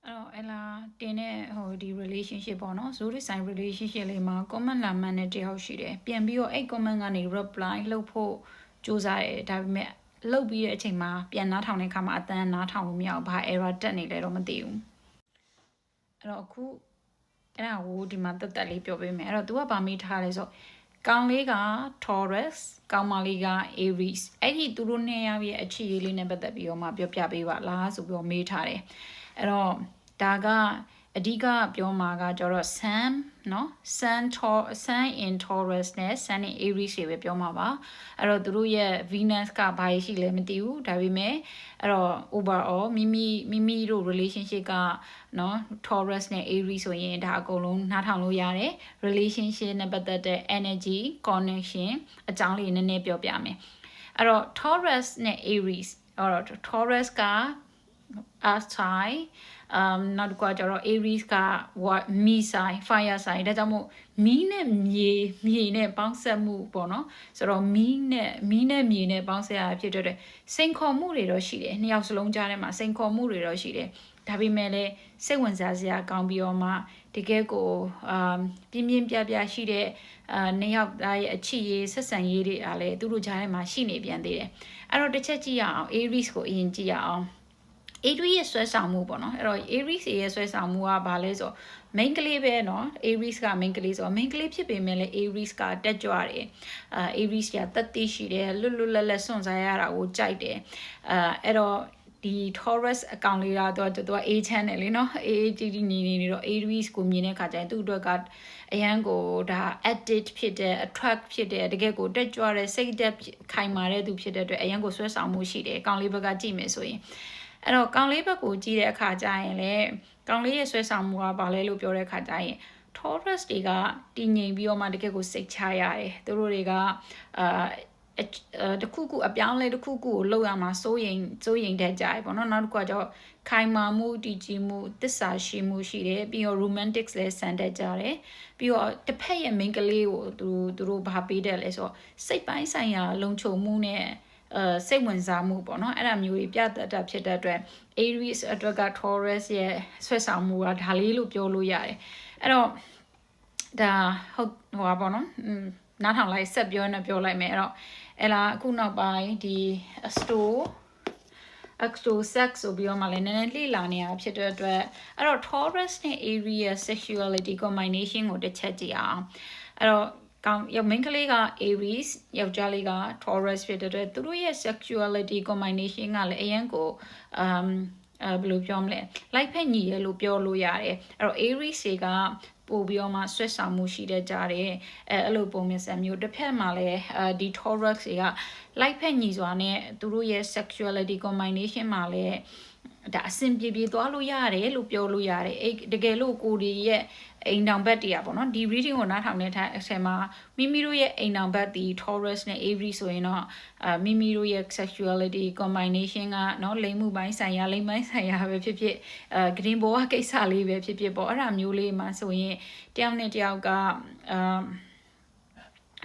အဲ့လာတင်းတဲ့ဟိုဒီ relationship ပေါ့နော် zodiac sign relationship လေးမှာ comment လာမှန်းတဲ့တယောက်ရှိတယ်ပြန်ပြီးတော့အဲ့ comment ကနေ reply လုပ်ဖို့စူးစမ်းတယ်ဒါပေမဲ့လုပ်ပြီးတဲ့အချိန်မှာပြန်နားထောင်တဲ့အခါမှာအတန်းနားထောင်လို့မရဘူးဘာ error တက်နေလဲတော့မသိဘူးအဲ့တော့အခုအဲ့ဒါကိုဒီမှာတက်တက်လေးပြောပေးမယ်အဲ့တော့ तू ကဗာမေးထားလဲဆိုကောင်လေးက Taurus ကောင်မလေးက Aries အဲ့ဒီသူတို့နှစ်ယောက်ရဲ့အခြေအနေလေးနဲ့ပတ်သက်ပြီးတော့မှပြောပြပေးပါလားဆိုပြီးတော့မေးထားတယ်အဲ့တော့ဒါကအဓိကပြောမှာကကျတော့ Sun เนาะ Sun in Taurus နဲ့ Sun in Aries တွေပဲပြောမှာပါအဲ့တော့သူတို့ရဲ့ Venus ကဘာရှိလဲမသိဘူးဒါပေမဲ့အဲ့တော့ overall မိမိတို့ relationship ကเนาะ Taurus နဲ့ Aries ဆိုရင်ဒါအကုန်လုံးနားထောင်လို့ရတယ် relationship နဲ့ပတ်သက်တဲ့ energy connection အကြောင်းလေးနည်းနည်းပြောပြမယ်အဲ့တော့ Taurus နဲ့ Aries အဲ့တော့ Taurus ကearth sign နောက်တစ်ခုကကျတော့ Aries က me sign fire sign ဒါကြောင့်မို့မီးနဲ့မြေနဲ့ပေါင်းဆက်မှုပေါ့နော်ဆိုတော့မီးနဲ့မြေနဲ့ပေါင်းဆက်ရဖြစ်တဲ့စိန်ခေါ်မှုတွေတော့ရှိတယ်နှစ်ယောက်စလုံးကြားထဲမှာစိန်ခေါ်မှုတွေတော့ရှိတယ်ဒါပေမဲ့လည်းစိတ်ဝင်စားစရာကောင်းပြီးတော့မှတကယ်ကိုပြင်းပြရှိတဲ့နှစ်ယောက်သားရဲ့အချစ်ရေးဆက်ဆံရေးတွေအားလည်းသူတို့ကြားထဲမှာရှိနေပြန်သေးတယ်အဲ့တော့တစ်ချက်ကြည့်ရအောင် Aries ကိုအရင်ကြည့်ရအောင်Aries ရဲ့ဆွဲဆောင်မှုပေါ့နော်အဲ့တော့ Aries ရဲ့ဆွဲဆောင်မှုကဘာလဲဆို main ကလေးပဲเนาะ Aries က main ကလေးဆို main ကလေးဖြစ်ပေမဲ့လည်း Aries ကတက်ကြွတယ်Aries ကတတိရှိတယ်လွတ်လပ်စွန့်စားရတာကိုကြိုက်တယ်အဲ့တော့ဒီ Taurus အကောင်လေးကတော့သူက A channel လေเนาะ A ကြီးနေတော့ Aries ကိုမြင်တဲ့ခါကျရင်သူ့အတွက်ကအရန်ကိုဒါ addict ဖြစ်တဲ့ attract ဖြစ်တဲ့တကယ်ကိုတက်ကြွတဲ့စိတ်သက်ခိုင်မာတဲ့သူဖြစ်တဲ့အတွက်အရန်ကိုဆွဲဆောင်မှုရှိတယ်ကောင်လေးဘက်ကကြည့်မယ်ဆိုရင်အဲ့တော့ကောင်လေးဘက်ကိုကြည့်တဲ့အခါကျရင်လေကောင်လေးရဲ့ဆွဲဆောင်မှုကဘာလဲလို့ပြောတဲ့အခါကျရင် Taurus တွေကတည်ငြိမ်ပြီးတော့မှတကယ်ကိုစိတ်ချရတယ်သူတို့တွေကတခုခုအပြောင်းလဲတခုခုကိုလုပ်ရမှာစိုးရိမ်တတ်ကြတယ်ပေါ့နော်နောက်တစ်ခုကကျတော့ခိုင်မာမှုတည်ကြည်မှုသစ္စာရှိမှုရှိတယ်ပြီးတော့ romantics လည်းဆန်တတ်ကြတယ်ပြီးတော့တစ်ဖက်ရဲ့ main ကလေးကိုသူတို့ဘာပေးတယ်လဲဆိုတော့စိတ်ပိုင်းဆိုင်ရာလုံခြုံမှုနဲ့စိတ်ဝင်စားမှုပေါ့နော်အဲ့ဒါမျိုးကြီးပြတတ်တာဖြစ်တဲ့အတွက် Aries အတွက်က Taurus ရဲ့ဆွဲဆောင်မှုကဒါလေးလို့ပြောလို့ရတယ်အဲ့တော့ဒါဟုတ်ဟိုပါပေါ့နော်နားထောင်လိုက်ဆက်ပြောနေပြောလိုက်မယ်အဲ့တော့အဲ့လားအခုနောက်ပိုင်းဒီ exto sex ဆိုပြီးတော့မှလည်းနည်းနည်းလှလာနေတာဖြစ်တဲ့အတွက်အဲ့တော့ Taurus နဲ့ Aries sexuality combination ကိုတစ်ချက်ကြည့်အောင်အဲ့တော့ရောက် main ကလေးက Aries ယောက်ျားလေးက Taurus ဖြစ်တဲ့အတွက်သူတို့ရဲ့ sexuality combination ကလည်းအရင်ကိုဘယ်လိုပြောမလဲ like ဖက်ညီရလို့ပြောလို့ရတယ်အဲ့တော့ Aries တွေကပို့ပြီးတော့မှဆွဲဆောင်မှုရှိတဲ့ကြားတယ်အဲ့လိုပုံမျိုးစံမျိုးတစ်ဖက်မှာလည်းဒီ Taurus တွေက like ဖက်ညီစွာနဲ့သူတို့ရဲ့ sexuality combination မှာလည်းဒါအဆင်ပြေသွားလို့ရတယ်လို့ပြောလို့ရတယ်အဲ့တကယ်လို့ကိုဒီရဲ့အိမ်တောင်ဘက်တရားပေါ့နော်ဒီ reading ကိုနားထောင်တဲ့အချိန်မှာမိမိတို့ရဲ့အိမ်တောင်ဘက်ဒီ Taurus နဲ့ Aries ဆိုရင်တော့မိမိတို့ရဲ့ sexuality combination ကเนาะလိမ်မှုပိုင်းဆိုင်ရာပဲဖြစ်ဖြစ်green ball ကိစ္စလေးပဲဖြစ်ဖြစ်ပေါ့အဲ့ဒါမျိုးလေးမှာဆိုရင်တယောက်နဲ့တယောက်က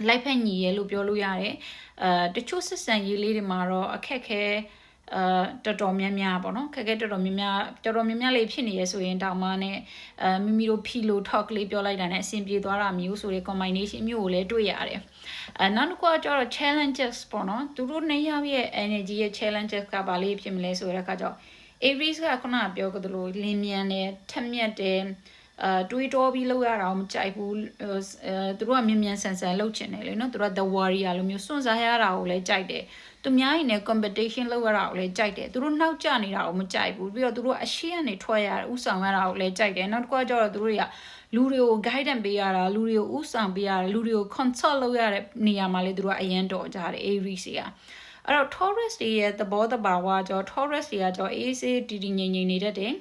လိုက်ဖက်ညီရဲလို့ပြောလို့ရတယ်တချို့ဆက်ဆံရေးလေးတွေမှာတော့အခက်ခဲတော်တော်များများပေါ့နော်ခက်ခဲတော်တော်များများလေးဖြစ်နေရဆိုရင်တောင်မှနဲ့မိမိတို့ pillow talk လေးပြောလိုက်တာနဲ့အဆင်ပြေသွားတာမျိုးဆိုတဲ့ combination မျိုးကိုလည်းတွေ့ရတယ်နောက်တစ်ခုကကျတော့ challenges ပေါ့နော်သူတို့နှစ်ယောက်ရဲ့ energy ရဲ့ challenges ကဘာလေးဖြစ်မလဲဆိုတဲ့အခါကျတော့ Aries ကခုနကပြောကြသလိုလင်းမြန်တယ်ထက်မြက်တယ်တွေးတောပြီးလောက်ရတာမကြိုက်ဘူးသူတို့ကမြန်ဆန်လောက်ချင်တယ်လေနော်သူတို့က the warrior လိုမျိုးစွန့်စားရတာကိုလည်းကြိုက်တယ်သူများရင်လည်း competition လုပ်ရတာကိုလည်းကြိုက်တယ်သူတို့နောက်ကျနေတာကိုမကြိုက်ဘူးပြီးတော့သူတို့အရှိကနေထွက်ရဥဆောင်ရတာကိုလည်းကြိုက်တယ်နောက်တစ်ခုကကျတော့သူတို့တွေကလူတွေကို guidance ပေးရတာလူတွေကိုဥဆောင်ပေးရတာလူတွေကို consult လုပ်ရတဲ့နေရာမှာလည်းသူတို့ကအရင်တော်ကြတယ် Aries တွေကအဲ့တော့ Taurus တွေရဲ့သဘောတဘာဝကြော Taurus တွေကကြောအေးစေးတည်ငြိမ်နေတတ်တယ်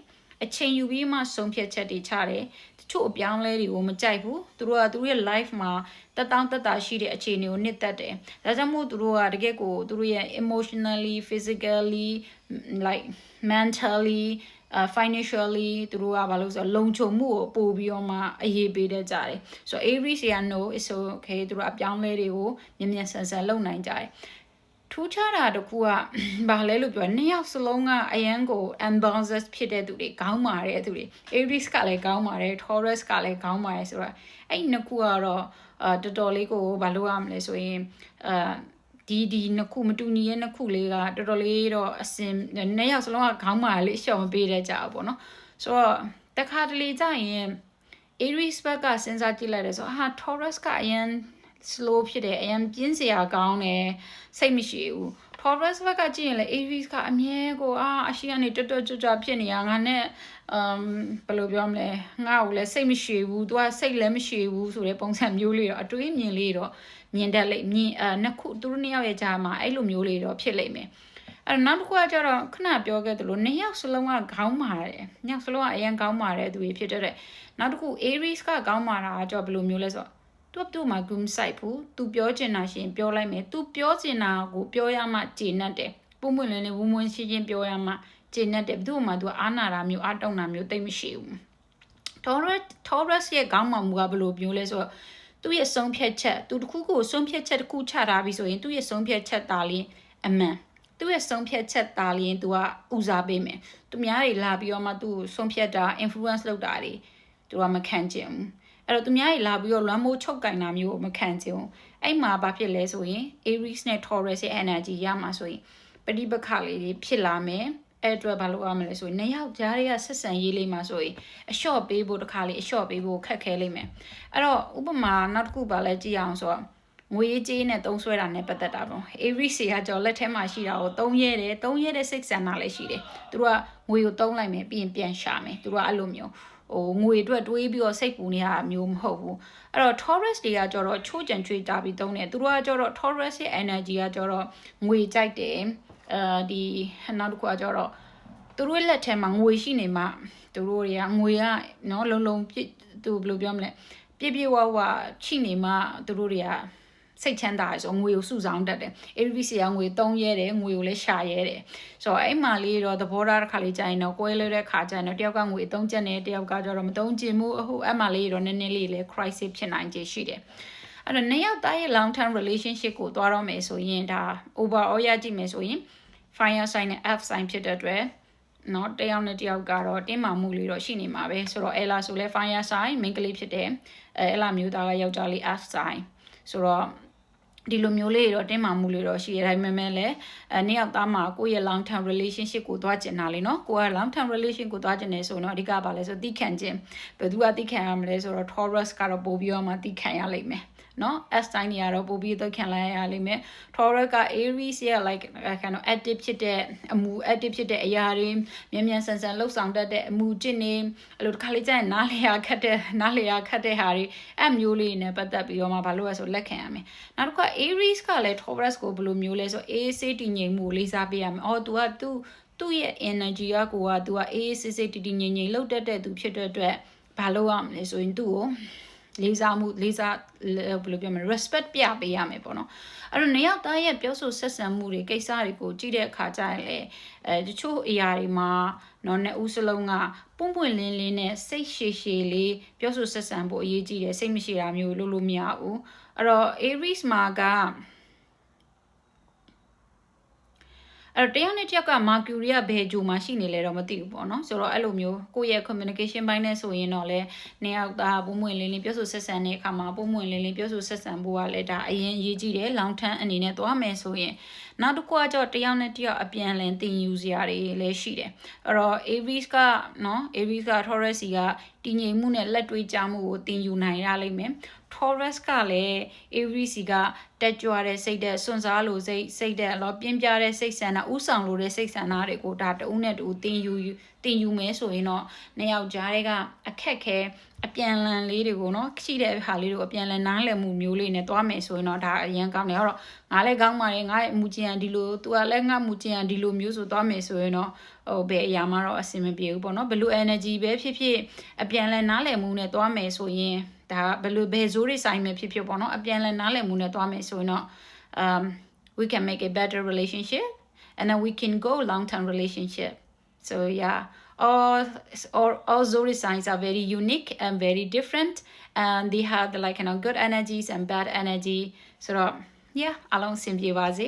အချိန်ယူပြီးမှဆုံးဖြတ်ချက်တွေချတယ်တချို့အပြောင်းလဲတွေကိုမကြိုက်ဘူးသူတို့ကသူတို့ရဲ့ life မှာတက်တာရှိတဲ့အခြေအနေကိုနှစ်သက်တယ်ဒါကြောင့်မို့သူတို့ကတကယ်ကိုသူတို့ရဲ့ emotionally physically like mentally financially သူတို့ကဘာလို့ဆိုတော့လုံခြုံမှုကိုပို့ပြီးတော့မှအရေးပေးတတ်ကြတယ်ဆိုတော့ Aries က no it's okay သူတို့အပြောင်းလဲတွေကိုမြန်ဆန်လုပ်နိုင်ကြတယ် ထူးခြားတာတခုကဘာလဲလို့ပြောနှစ်ယောက်စလုံးကအရန်ကို unbalanced ဖြစ်တဲ့သူတွေခေါင်းမာတဲ့သူတွေ Aries ကလည်းခေါင်းမာတယ် Taurus ကလည်းခေါင်းမာတယ်ဆိုတော့အဲ့နှစ်ခုကတော့တော်တော်လေးကိုဘာလို့ရမလဲဆိုရင်ဒီနှစ်ခုမတူညီရဲ့နှစ်ခုလေးကတော်တော်လေးတော့အစင်နှစ်ယောက်စလုံးကခေါင်းမာလေးရှောင်မပေးတတ်ကြဘူးပေါ့နော်ဆိုတော့တခါတလေကြာရင် Aries ဘက်ကစဉ်းစားကြည့်လိုက်တယ်ဆိုဟာ Taurus ကအရန် slow ဖြစ်တယ်အရင်ပြင်းစရာကောင်းတယ်စိတ်မရှိဘူး Taurus ဘက်ကကြည့်ရင်လေ Aries ကအမြဲကိုအရှိကနေတွတ်ကြွဖြစ်နေတာငါနဲ့ဘယ်လိုပြောမလဲငါ့ကိုလည်းစိတ်မရှိဘူး तू ကစိတ်လည်းမရှိဘူးဆိုတဲ့ပုံစံမျိုးလေးတော့အတွေးမြင်လေးတော့မြင်တတ်လိမ့်မြင်နှစ်ခုသူတို့နှစ်ယောက်ရဲ့ကြားမှာအဲ့လိုမျိုးလေးတော့ဖြစ်လိမ့်မယ်အဲ့နောက်တစ်ခုကကျတော့ခဏပြောခဲ့သလိုနှစ်ယောက်စလုံးကခေါင်းမာတယ်နှစ်ယောက်စလုံးကအရင်ခေါင်းမာတဲ့သူတွေဖြစ်တဲ့နောက်တစ်ခု Aries ကခေါင်းမာတာကကျတော့ဘယ်လိုမျိုးလဲဆိုတော့သူ့မှာ group site ဘူးသူပြောချင်တာရှင်ပြောလိုက်မယ်သူပြောချင်တာကိုပြောရမှကျေနပ်တယ်ပုံပွင့်လင်းလေးဝုန်းဝန်းရှင်းရှင်းပြောရမှကျေနပ်တယ်ဘယ်သူမှသူအားနာတာမျိုးအားတောင်းတာမျိုးတိတ်မရှိဘူး Taurus ရဲ့ခေါင်းမာမှုကဘယ်လိုမျိုးလဲဆိုတော့သူ့ရဲ့ဆုံးဖြတ်ချက်သူတစ်ခုကိုဆုံးဖြတ်ချက်တစ်ခုချထားပြီးဆိုရင်သူ့ရဲ့ဆုံးဖြတ်ချက်သားလေးအမှန်သူ့ရဲ့ဆုံးဖြတ်ချက်သားလေးသူကဦးစားပေးမယ်သူများတွေလာပြီးတော့မှသူ့ဆုံးဖြတ်တာ influence လုပ်တာတွေသူကမခံချင်ဘူးအဲ့တော့သူများကြီးလာပြီးတော့လွမ်းမိုးချုပ်ကင်တာမျိုးမခံချင်ဘူးအဲ့မှာဘာဖြစ်လဲဆိုရင် Aries နဲ့ Taurus ရဲ့ energy ရမှာဆိုရင်ပဋိပက္ခလေးတွေဖြစ်လာမယ်အဲ့အတွက်ဘာလို့ရမလဲဆိုရင်နှစ်ယောက်ကြားတွေကဆက်ဆံရေးလေးမှာဆိုရင်အလျှော့ပေးဖို့တစ်ခါလေးအလျှော့ပေးဖို့ခက်ခဲလိမ့်မယ်အဲ့တော့ဥပမာနောက်တစ်ခုပါလဲကြည့်အောင်ဆိုတော့ငွေကြေးနဲ့သုံးဆွဲတာနဲ့ပတ်သက်တာပေါ့ Aries ကကြော်လက်ထဲမှာရှိတာကိုသုံးရဲတဲ့စိတ်ဆန္ဒလည်းရှိတယ်သူတို့ကငွေကိုသုံးလိုက်မယ်ပြီးရင်ပြန်ရှာမယ်သူတို့ကအဲ့လိုမျိုးငွေအတွက်တွေးပြီးတော့စိတ်ပူနေတာမျိုးမဟုတ်ဘူးအဲ့တော့ Taurus တွေကကျတော့ချိုးကြံချွေးတာပြီးသုံးတယ်သူတို့ကကျတော့ Taurus ရဲ့ energy ကကျတော့ငွေကြိုက်တယ်ဒီနောက်တစ်ခုကကျတော့သူတို့လက်ထဲမှာငွေရှိနေမှသူတို့တွေကငွေကနော်လုံပြည့်သူဘယ်လိုပြောမလဲပြည့်ဝရှိနေမှသူတို့တွေကစိတ်ချမ်းသာဆိုငွေကိုစုဆောင်တတ်တယ် Aries ကငွေသုံးရဲတယ်ငွေကိုလည်းရှာရဲတယ်ဆိုတော့အဲ့မှာလေးတော့သဘောထားတစ်ခါလေးကြာရင်တော့ကွဲလွဲတဲ့ခါကျရင်တော့တယောက်ကငွေသုံးချက်နဲ့တယောက်ကကျတော့မသုံးချင်ဘူးအဲ့မှာလေးတော့နည်းနည်းလေးလည်း crisis ဖြစ်နိုင်ခြေရှိတယ်အဲ့တော့နှစ်ယောက်သားရဲ့ long term relationship ကိုတွားတော့မယ်ဆိုရင်ဒါ overall ရကြည့်မယ်ဆိုရင် fire sign နဲ့ earth sign ဖြစ်တဲ့အတွက်နော်တယောက်နဲ့တယောက်ကတော့တင်းမာမှုလေးတော့ရှိနေမှာပဲဆိုတော့ Ella ဆိုလဲ fire sign မိန်းကလေးဖြစ်တယ်Ella မျိုးသားကယောက်ျားလေး earth sign ဆိုတော့ဒီလိုမျိုးလေးတော့တင်းမာမှုလေးတော့ရှိရတိုင်းမဲ့လည်းနှစ်ယောက်သားမှာကိုယ့်ရဲ့ long term relationship ကိုသွားကျင်တာလေနော်ကိုက long term relation ကိုသွားကျင်နေဆိုတော့အဓိကပါလဲဆိုတိခံခြင်းဘယ်သူကတိခံရမလဲဆိုတော့ Taurus ကတော့ပို့ပြီးတော့မှတိခံရလိမ့်မယ်နော် S sign တွေကတော့ပို့ပြီးတော့ခံလိုက်ရလိမ့်မယ် Taurus က Aries ရဲ့ like kind of active ဖြစ်တဲ့အမှု active ဖြစ်တဲ့အရာတွေမြန်ဆန်လှုပ်ဆောင်တတ်တဲ့အမှုကျင့်နေအဲ့လိုတစ်ခါလေးကျရင်နားလျာခတ်တဲ့ဟာတွေအမျိုးလေးနဲ့ပတ်သက်ပြီးတော့မှဘာလို့လဲဆိုလက်ခံရမယ်နောက်တစ်ခါ Aries ကလည်း Taurus ကိုဘယ်လိုမျိုးလဲဆိုအေးစေးတည်ငြိမ်မှုလေးစားပေးရမယ်။သူကသူ့ရဲ့ energy ကသူကအေးစေးတည်ငြိမ်လှုပ်တတ်တဲ့သူဖြစ်တဲ့အတွက်ဘာလို့ရမလဲဆိုရင်သူ့ကိုလေးစားဘယ်လိုပြောမလဲ respect ပြပေးရမယ်ပေါ့နော်။အဲ့တော့နှစ်ယောက်သားရဲ့ပြောဆိုဆက်ဆံမှုတွေကိစ္စတွေကိုကြည့်တဲ့အခါကျရင်လေတချို့အရာတွေမှာနော်နှစ်ဦးစလုံးကပွင့်လင်းနဲ့စိတ်ရှည်လေးပြောဆိုဆက်ဆံဖို့အရေးကြီးတယ်စိတ်မရှိတာမျိုးလုပ်လို့မရဘူး။အဲ့တော့ Aries မှာကအဲ့တော့တယောက်နဲ့တယောက်က Mercury ကဘယ်ဂျိုမှာရှိနေလဲတော့မသိဘူးပေါ့နော်ဆိုတော့အဲ့လိုမျိုးကိုယ့်ရဲ့ communication ဘိုင်းနဲ့ဆိုရင်တော့လေနှစ်ယောက်သားပုံမှန်လင်းပြောဆိုဆက်ဆံတဲ့အခါမှာပုံမှန်လင်းပြောဆိုဆက်ဆံဖို့ကလည်းဒါအရင်ရေးကြည့်တယ် long term အနေနဲ့သွားမယ်ဆိုရင်နောက်တစ်ခုကကြောတယောက်နဲ့တယောက်အပြန်လည်သင်ယူစရာတွေလည်းရှိတယ်အဲ့တော့ Aries ကနော် Aries က Taurus ကတည်ငြိမ်မှုနဲ့လက်တွေ့ကြမှုကိုသင်ယူနိုင်ရလိမ့်မယ် Taurus ကလည်း Aries ကတက်ကြွတဲ့စိတ်တဲ့စွန့်စားလို့စိတ်တဲ့လောပြင်းပြတဲ့စိတ်ဆန္ဒဥဆောင်လို့တဲ့စိတ်ဆန္ဒတွေကိုဒါတဦးနဲ့တူသင်ယူမယ်ဆိုရင်တော့နှစ်ယောက်ကြားတွေကအခက်ခဲအပြန်လန်လေးတွေကိုနော်ရှိတဲ့ဟာလေးတွေကိုအပြန်လန်နားလည်မှုမျိုးလေးနဲ့သွားမယ်ဆိုရင်တော့ဒါအရင်ကောင်းတယ်ဟုတ်တော့ငါလည်းကောင်းပါတယ်ငါရဲ့အမှုကျင်ဒီလိုသူကလည်းငါမှုကျင်ဒီလိုမျိုးဆိုသွားမယ်ဆိုရင်တော့ဘယ်အရာမှတော့အဆင်မပြေဘူးပေါ့နော်ဘလူ energy ပဲဖြစ်အပြန်လန်နားလည်မှုနဲ့သွားမယ်ဆိုရင်ဒါဘယ်ဇိုးတွေဆိုင်မယ်ဖြစ်ပေါ့နော်အပြန်လည်နားလည်မှုနဲ့သွားမယ်ဆိုရင်တော့we can make a better relationship and then we can go long term relationship so yeah all zodiac signs are very unique and very different and they have the like good energies and bad energy so yeah အားလုံးအဆင်ပြေပါစေ